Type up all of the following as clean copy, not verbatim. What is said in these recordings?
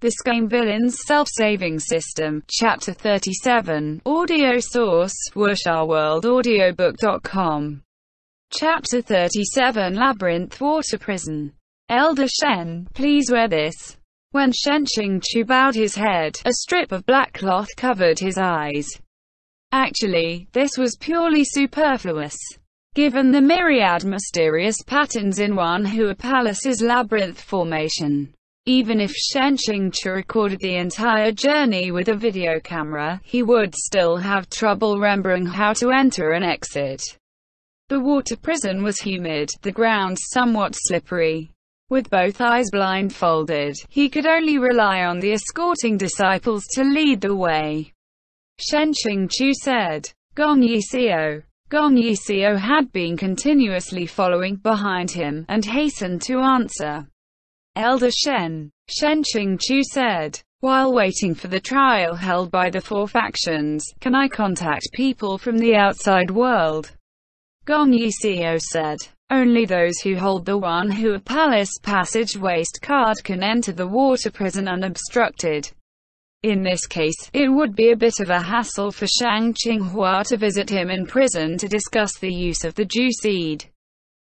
The Scum Villain's Self-Saving System, Chapter 37, Audio Source, wuxia-world-audiobook.com. Chapter 37, Labyrinth Water Prison. Elder Shen, please wear this. When Xiāng Tóngxiù bowed his head, a strip of black cloth covered his eyes. Actually, this was purely superfluous. Given the myriad mysterious patterns in Wanhua Palace's labyrinth formation. Even if Xiāng Tóngxiù recorded the entire journey with a video camera, he would still have trouble remembering how to enter and exit. The water prison was humid, the ground somewhat slippery. With both eyes blindfolded, he could only rely on the escorting disciples to lead the way. Xiāng Tóngxiù said, "Gong Yixio." Gong Yixio had been continuously following behind him, and hastened to answer. Elder Shen, Xiāng Tóngxiù said, while waiting for the trial held by the four factions, can I contact people from the outside world? Gong Yixio said, only those who hold the Wanhua Palace Passage Waste card can enter the water prison unobstructed. In this case, it would be a bit of a hassle for Xiāng Tóngxiù to visit him in prison to discuss the use of the Ju seed.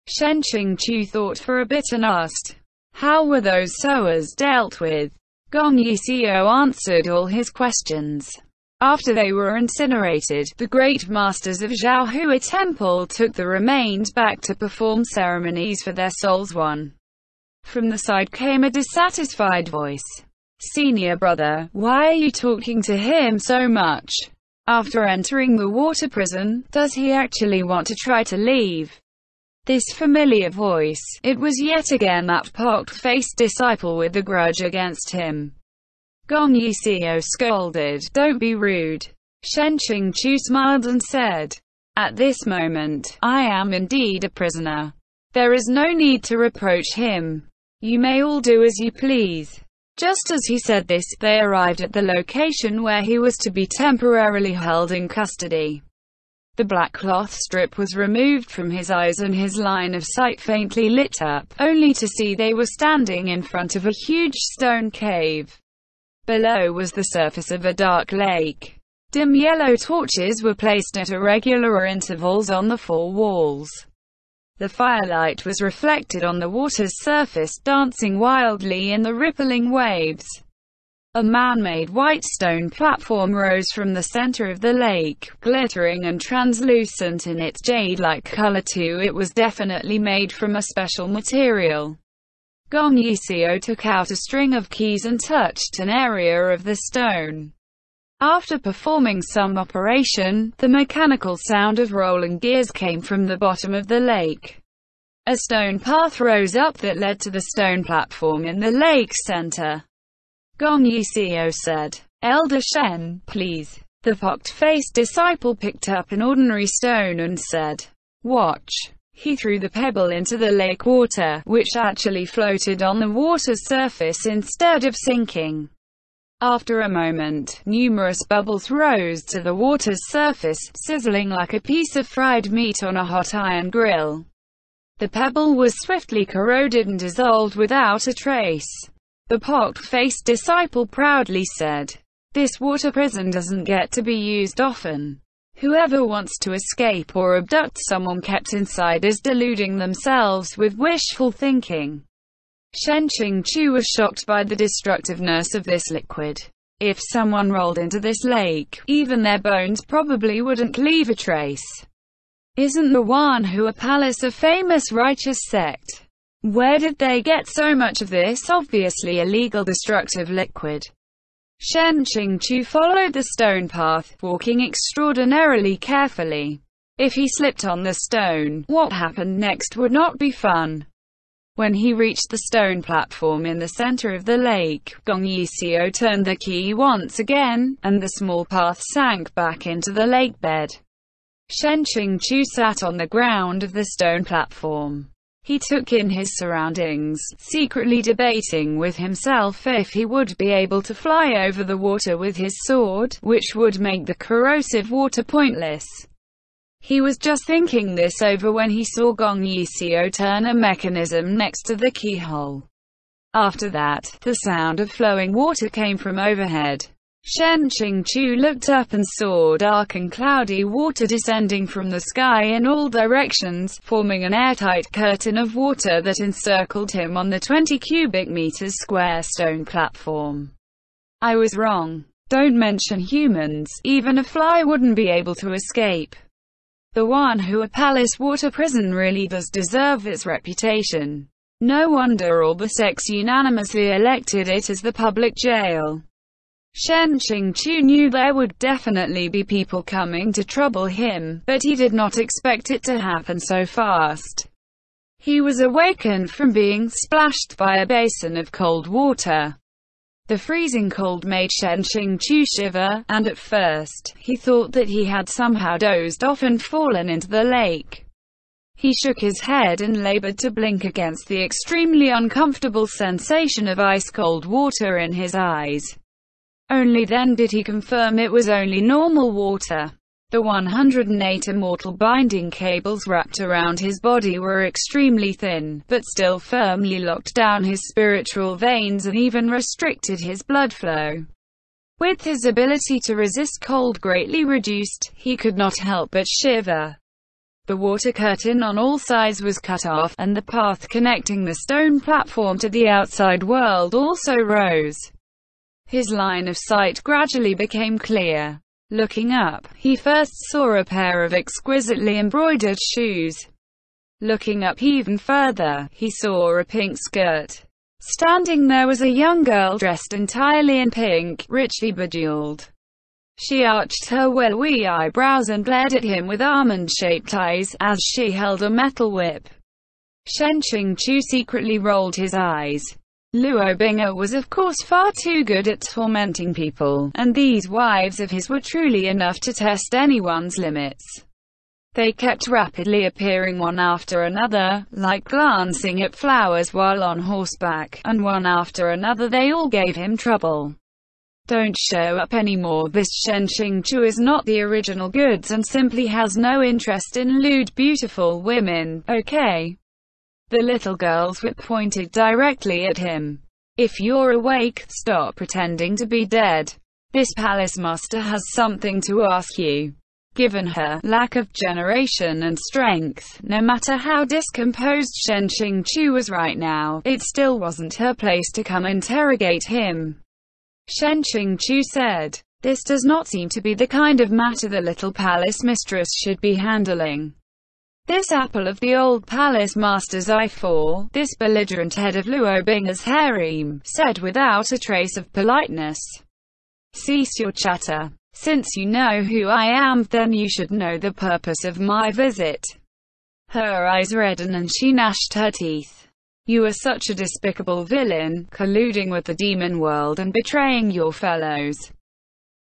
Xiāng Tóngxiù thought for a bit and asked, how were those sowers dealt with? Gong Yixio answered all his questions. After they were incinerated, the great masters of Zhaohua Temple took the remains back to perform ceremonies for their souls. From the side came a dissatisfied voice. Senior brother, why are you talking to him so much? After entering the water prison, does he actually want to try to leave? This familiar voice, it was yet again that pock-faced disciple with a grudge against him. Gong Yixio scolded, don't be rude. Xiāng Tóngxiù smiled and said, at this moment, I am indeed a prisoner. There is no need to reproach him. You may all do as you please. Just as he said this, they arrived at the location where he was to be temporarily held in custody. The black cloth strip was removed from his eyes and his line of sight faintly lit up, only to see they were standing in front of a huge stone cave. Below was the surface of a dark lake. Dim yellow torches were placed at irregular intervals on the four walls. The firelight was reflected on the water's surface, dancing wildly in the rippling waves. A man-made white stone platform rose from the center of the lake, glittering and translucent in its jade-like color too. It was definitely made from a special material. Gong Yixio took out a string of keys and touched an area of the stone. After performing some operation, the mechanical sound of rolling gears came from the bottom of the lake. A stone path rose up that led to the stone platform in the lake's center. Gong Yixio said, Elder Shen, please. The pocked-faced disciple picked up an ordinary stone and said, watch. He threw the pebble into the lake water, which actually floated on the water's surface instead of sinking. After a moment, numerous bubbles rose to the water's surface, sizzling like a piece of fried meat on a hot iron grill. The pebble was swiftly corroded and dissolved without a trace. The pock-faced disciple proudly said, this water prison doesn't get to be used often. Whoever wants to escape or abduct someone kept inside is deluding themselves with wishful thinking. Xiāng Tóngxiù was shocked by the destructiveness of this liquid. If someone rolled into this lake, even their bones probably wouldn't leave a trace. Isn't the Wanhua Palace a famous righteous sect? Where did they get so much of this obviously illegal destructive liquid? Xiāng Tóngxiù followed the stone path, walking extraordinarily carefully. If he slipped on the stone, what happened next would not be fun. When he reached the stone platform in the center of the lake, Gong Yixio turned the key once again, and the small path sank back into the lake bed. Xiāng Tóngxiù sat on the ground of the stone platform. He took in his surroundings, secretly debating with himself if he would be able to fly over the water with his sword, which would make the corrosive water pointless. He was just thinking this over when he saw Gong Yixio turn a mechanism next to the keyhole. After that, the sound of flowing water came from overhead. Xiāng Tóngxiù looked up and saw dark and cloudy water descending from the sky in all directions, forming an airtight curtain of water that encircled him on the 20 cubic meters square stone platform. I was wrong. Don't mention humans, even a fly wouldn't be able to escape. The Wanhua Palace water prison really does deserve its reputation. No wonder all the sects unanimously elected it as the public jail. Xiāng Tóngxiù knew there would definitely be people coming to trouble him, but he did not expect it to happen so fast. He was awakened from being splashed by a basin of cold water. The freezing cold made Xiāng Tóngxiù shiver, and at first, he thought that he had somehow dozed off and fallen into the lake. He shook his head and labored to blink against the extremely uncomfortable sensation of ice-cold water in his eyes. Only then did he confirm it was only normal water. The 108 immortal binding cables wrapped around his body were extremely thin, but still firmly locked down his spiritual veins and even restricted his blood flow. With his ability to resist cold greatly reduced, he could not help but shiver. The water curtain on all sides was cut off, and the path connecting the stone platform to the outside world also rose. His line of sight gradually became clear. Looking up, he first saw a pair of exquisitely embroidered shoes. Looking up even further, he saw a pink skirt. Standing there was a young girl dressed entirely in pink, richly bejeweled. She arched her willowy eyebrows and glared at him with almond-shaped eyes, as she held a metal whip. Xiāng Tóngxiù secretly rolled his eyes. Luo Bing'er was of course far too good at tormenting people, and these wives of his were truly enough to test anyone's limits. They kept rapidly appearing one after another, like glancing at flowers while on horseback, and one after another they all gave him trouble. Don't show up anymore. This Xiāng Tóngxiù is not the original goods and simply has no interest in lewd beautiful women, okay? The little girl's whip pointed directly at him. If you're awake, stop pretending to be dead. This palace master has something to ask you. Given her lack of generation and strength, no matter how discomposed Xiāng Tóngxiù was right now, it still wasn't her place to come interrogate him. Xiāng Tóngxiù said, "This does not seem to be the kind of matter the little palace mistress should be handling. This apple of the old palace master's eye for this belligerent head of Luo Bing'er's harem," said without a trace of politeness. "Cease your chatter. Since you know who I am, then you should know the purpose of my visit." Her eyes reddened and she gnashed her teeth. "You are such a despicable villain, colluding with the demon world and betraying your fellows.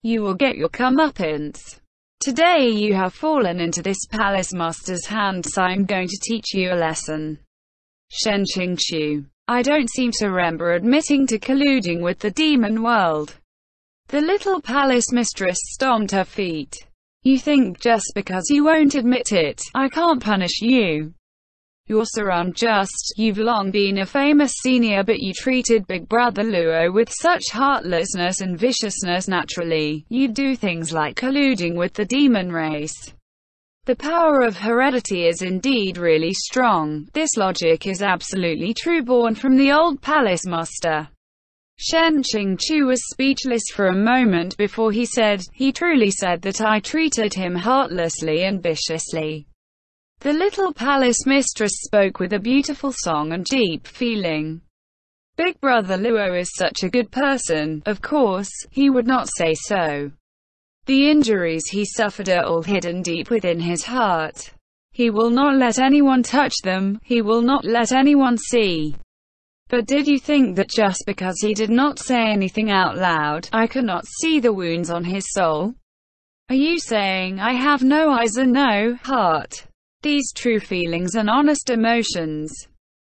You will get your comeuppance. Today you have fallen into this palace master's hands. I'm going to teach you a lesson." Xiāng Tóngxiù, "I don't seem to remember admitting to colluding with the demon world." The little palace mistress stomped her feet. "You think just because you won't admit it, I can't punish you? You're so unjust. You've long been a famous senior, but you treated Big Brother Luo with such heartlessness and viciousness. Naturally, you'd do things like colluding with the demon race. The power of heredity is indeed really strong. This logic is absolutely true, born from the old palace master." Xiāng Tóngxiù was speechless for a moment before he said, "He truly said that I treated him heartlessly and viciously." The little palace mistress spoke with a beautiful song and deep feeling. "Big Brother Luo is such a good person. Of course, he would not say so. The injuries he suffered are all hidden deep within his heart. He will not let anyone touch them, he will not let anyone see. But did you think that just because he did not say anything out loud, I could not see the wounds on his soul? Are you saying I have no eyes and no heart? These true feelings and honest emotions."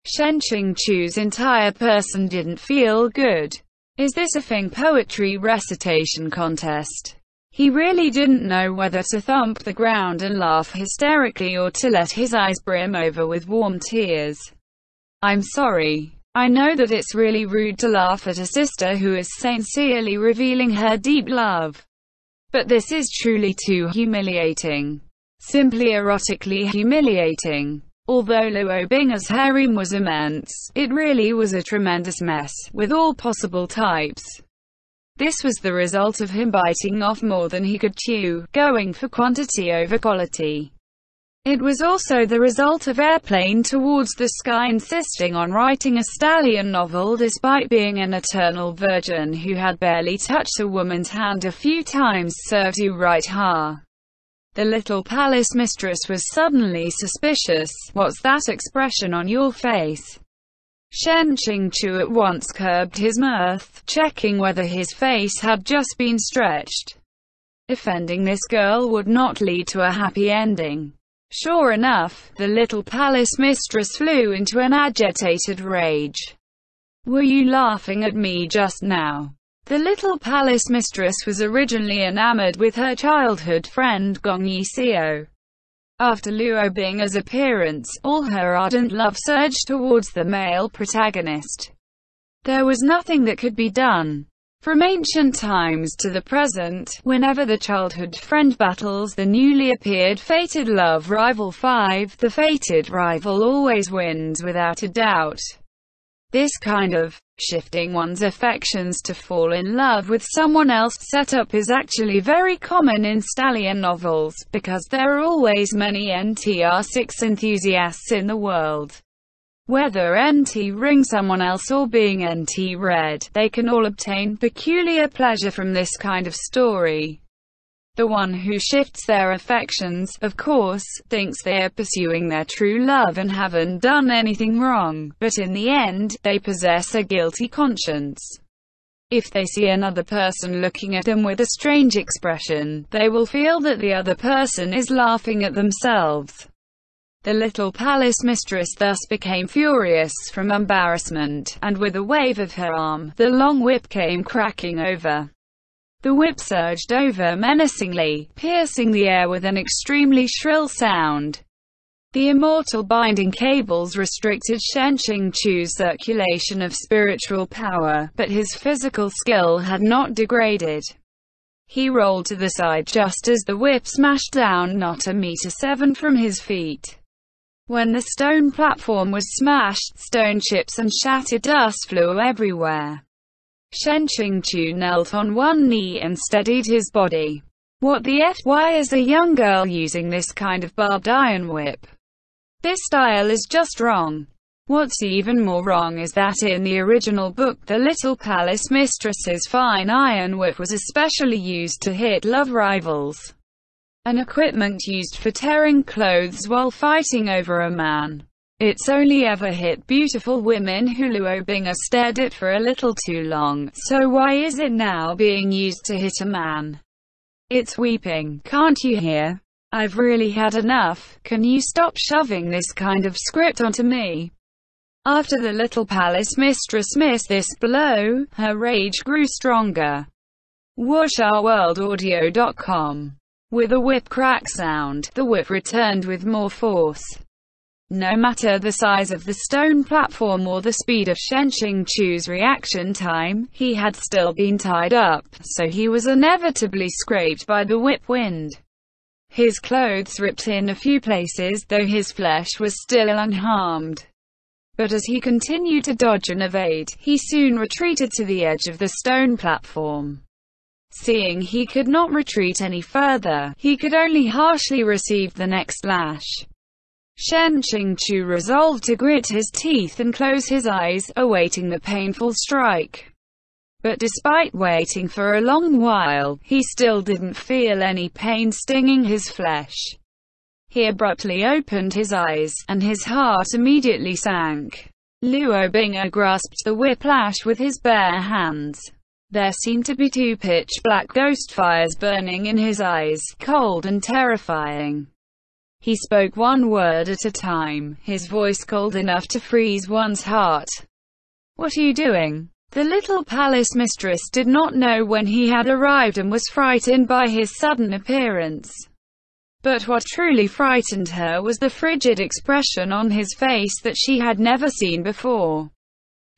Xiāng Tóngxiù's entire person didn't feel good. Is this a Feng poetry recitation contest? He really didn't know whether to thump the ground and laugh hysterically or to let his eyes brim over with warm tears. "I'm sorry. I know that it's really rude to laugh at a sister who is sincerely revealing her deep love. But this is truly too humiliating. Simply erotically humiliating. Although Luo Bing's harem was immense, it really was a tremendous mess, with all possible types. This was the result of him biting off more than he could chew, going for quantity over quality. It was also the result of Airplane Towards the Sky insisting on writing a stallion novel despite being an eternal virgin who had barely touched a woman's hand a few times. Serves you right, ha. The little palace mistress was suddenly suspicious. What's that expression on your face? Xiāng Tóngxiù at once curbed his mirth, checking whether his face had just been stretched. Offending this girl would not lead to a happy ending. Sure enough, the little palace mistress flew into an agitated rage. Were you laughing at me just now? The little palace mistress was originally enamored with her childhood friend Gong Yixio. After Luo Bing's appearance, all her ardent love surged towards the male protagonist. There was nothing that could be done. From ancient times to the present, whenever the childhood friend battles the newly appeared fated love rival 5, the fated rival always wins without a doubt. This kind of shifting one's affections to fall in love with someone else setup is actually very common in stallion novels, because there are always many NTR6 enthusiasts in the world. Whether NT-ring someone else or being NT-read, they can all obtain peculiar pleasure from this kind of story. The one who shifts their affections, of course, thinks they are pursuing their true love and haven't done anything wrong, but in the end, they possess a guilty conscience. If they see another person looking at them with a strange expression, they will feel that the other person is laughing at themselves. The little palace mistress thus became furious from embarrassment, and with a wave of her arm, the long whip came cracking over. The whip surged over menacingly, piercing the air with an extremely shrill sound. The immortal binding cables restricted Xiāng Tóngxiù's circulation of spiritual power, but his physical skill had not degraded. He rolled to the side just as the whip smashed down not 1.7 meters from his feet. When the stone platform was smashed, stone chips and shattered dust flew everywhere. Xiāng Tóngxiù knelt on one knee and steadied his body. What the f? Why is a young girl using this kind of barbed iron whip? This style is just wrong. What's even more wrong is that in the original book the little palace mistress's fine iron whip was especially used to hit love rivals. An equipment used for tearing clothes while fighting over a man. It's only ever hit beautiful women who Luo Bing stared at for a little too long, so why is it now being used to hit a man? It's weeping, can't you hear? I've really had enough. Can you stop shoving this kind of script onto me? After the little palace mistress missed this blow, her rage grew stronger. WuxRWorldAudio.com. With a whip crack sound, the whip returned with more force. No matter the size of the stone platform or the speed of Xiāng Tóngxiù's reaction time, he had still been tied up, so he was inevitably scraped by the whip wind. His clothes ripped in a few places, though his flesh was still unharmed. But as he continued to dodge and evade, he soon retreated to the edge of the stone platform. Seeing he could not retreat any further, he could only harshly receive the next lash. Xiāng Tóngxiù resolved to grit his teeth and close his eyes, awaiting the painful strike. But despite waiting for a long while, he still didn't feel any pain stinging his flesh. He abruptly opened his eyes, and his heart immediately sank. Luo Bing grasped the whiplash with his bare hands. There seemed to be two pitch-black ghost fires burning in his eyes, cold and terrifying. He spoke one word at a time, his voice cold enough to freeze one's heart. "What are you doing?" The little palace mistress did not know when he had arrived and was frightened by his sudden appearance. But what truly frightened her was the frigid expression on his face that she had never seen before.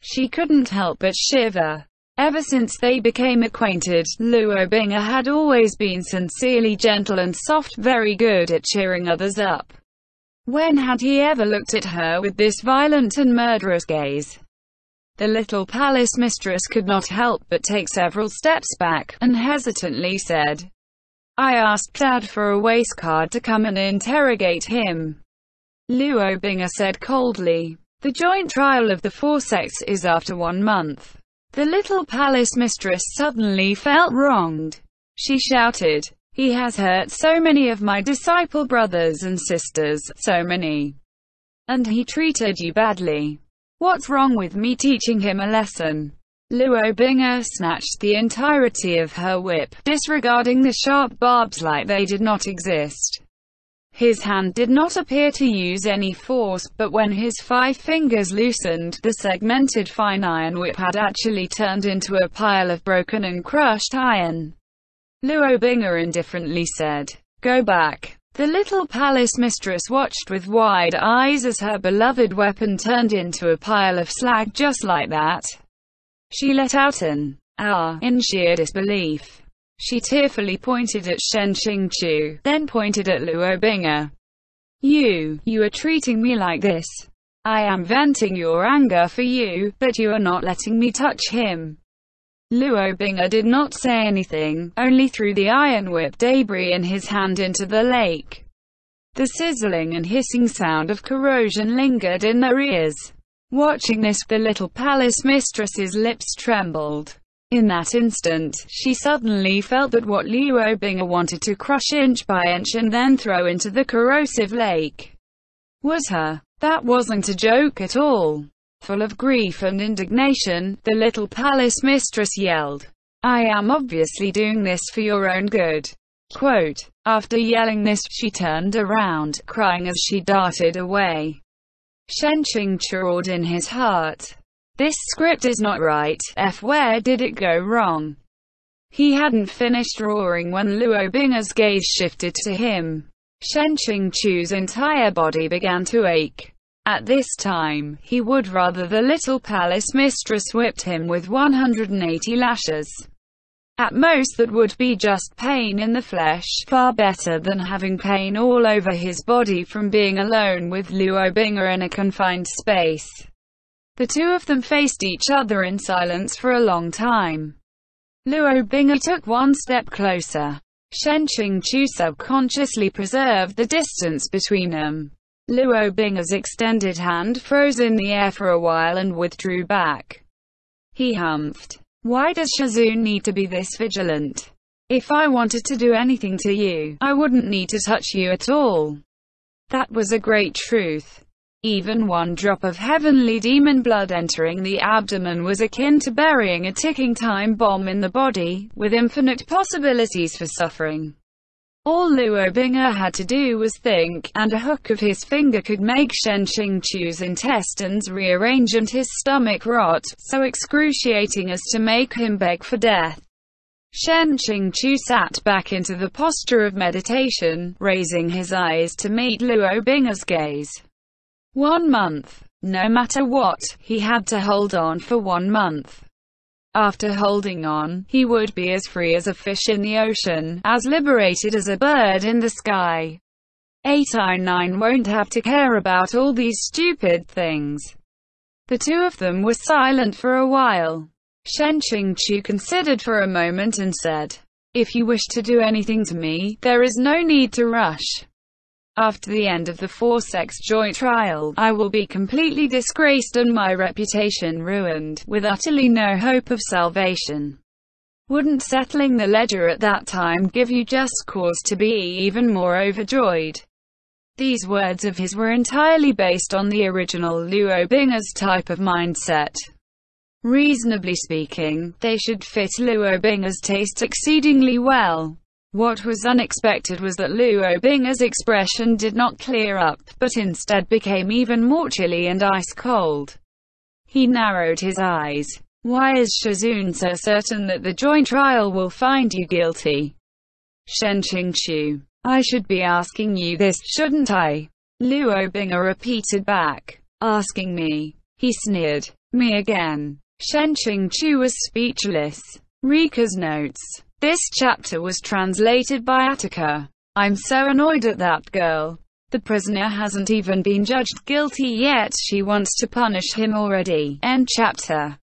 She couldn't help but shiver. Ever since they became acquainted, Luo Bing'er had always been sincerely gentle and soft, very good at cheering others up. When had he ever looked at her with this violent and murderous gaze? The little palace mistress could not help but take several steps back, and hesitantly said, "I asked Dad for a waste card to come and interrogate him." Luo Bing'er said coldly, "The joint trial of the four sects is after 1 month. The little palace mistress suddenly felt wronged. She shouted, "He has hurt so many of my disciple brothers and sisters, so many. And he treated you badly. What's wrong with me teaching him a lesson?" Luo Bing'er snatched the entirety of her whip, disregarding the sharp barbs like they did not exist. His hand did not appear to use any force, but when his 5 fingers loosened, the segmented fine iron whip had actually turned into a pile of broken and crushed iron. Luo Bing'er indifferently said, "Go back." The little palace mistress watched with wide eyes as her beloved weapon turned into a pile of slag just like that. She let out an "ah" in sheer disbelief. She tearfully pointed at Xiāng Tóngxiù, then pointed at Luo Bing'er. You are treating me like this. I am venting your anger for you, but you are not letting me touch him." Luo Bing'er did not say anything, only threw the iron whip debris in his hand into the lake. The sizzling and hissing sound of corrosion lingered in their ears. Watching this, the little palace mistress's lips trembled. In that instant, she suddenly felt that what Luo Bing'er wanted to crush inch by inch and then throw into the corrosive lake was her. That wasn't a joke at all. Full of grief and indignation, the little palace mistress yelled, "I am obviously doing this for your own good." Quote. After yelling this, she turned around, crying as she darted away. Xiāng Tóngxiù roared in his heart. This script is not right. Where did it go wrong? He hadn't finished roaring when Luo Bing'er's gaze shifted to him. Xiāng Tóngxiù's entire body began to ache. At this time, he would rather the little palace mistress whipped him with 180 lashes. At most that would be just pain in the flesh, far better than having pain all over his body from being alone with Luo Bing'er in a confined space. The two of them faced each other in silence for a long time. Luo Bing'er took one step closer. Xiāng Tóngxiù subconsciously preserved the distance between them. Luo Bing'er's extended hand froze in the air for a while and withdrew back. He humphed. "Why does Shizun need to be this vigilant? If I wanted to do anything to you, I wouldn't need to touch you at all." That was a great truth. Even one drop of heavenly demon blood entering the abdomen was akin to burying a ticking time bomb in the body, with infinite possibilities for suffering. All Luo Bing'er had to do was think, and a hook of his finger could make Xiāng Tóngxiù's intestines rearrange and his stomach rot, so excruciating as to make him beg for death. Xiāng Tóngxiù sat back into the posture of meditation, raising his eyes to meet Luo Bing'er's gaze. 1 month. No matter what, he had to hold on for 1 month. After holding on, he would be as free as a fish in the ocean, as liberated as a bird in the sky. 8i9 won't have to care about all these stupid things. The two of them were silent for a while. Xiāng Tóngxiù considered for a moment and said, "If you wish to do anything to me, there is no need to rush. After the end of the four-sex joint trial, I will be completely disgraced and my reputation ruined, with utterly no hope of salvation. Wouldn't settling the ledger at that time give you just cause to be even more overjoyed?" These words of his were entirely based on the original Luo Bing'er's type of mindset. Reasonably speaking, they should fit Luo Bing'er's taste exceedingly well. What was unexpected was that Luo Bing'er's expression did not clear up, but instead became even more chilly and ice-cold. He narrowed his eyes. "Why is Shizun so certain that the joint trial will find you guilty?" Xiāng Tóngxiù. "I should be asking you this, shouldn't I?" Luo Bing'er repeated back. "Asking me?" He sneered. Me again. Xiāng was speechless. Rika's notes. This chapter was translated by Attica. I'm so annoyed at that girl. The prisoner hasn't even been judged guilty yet. She wants to punish him already. End chapter.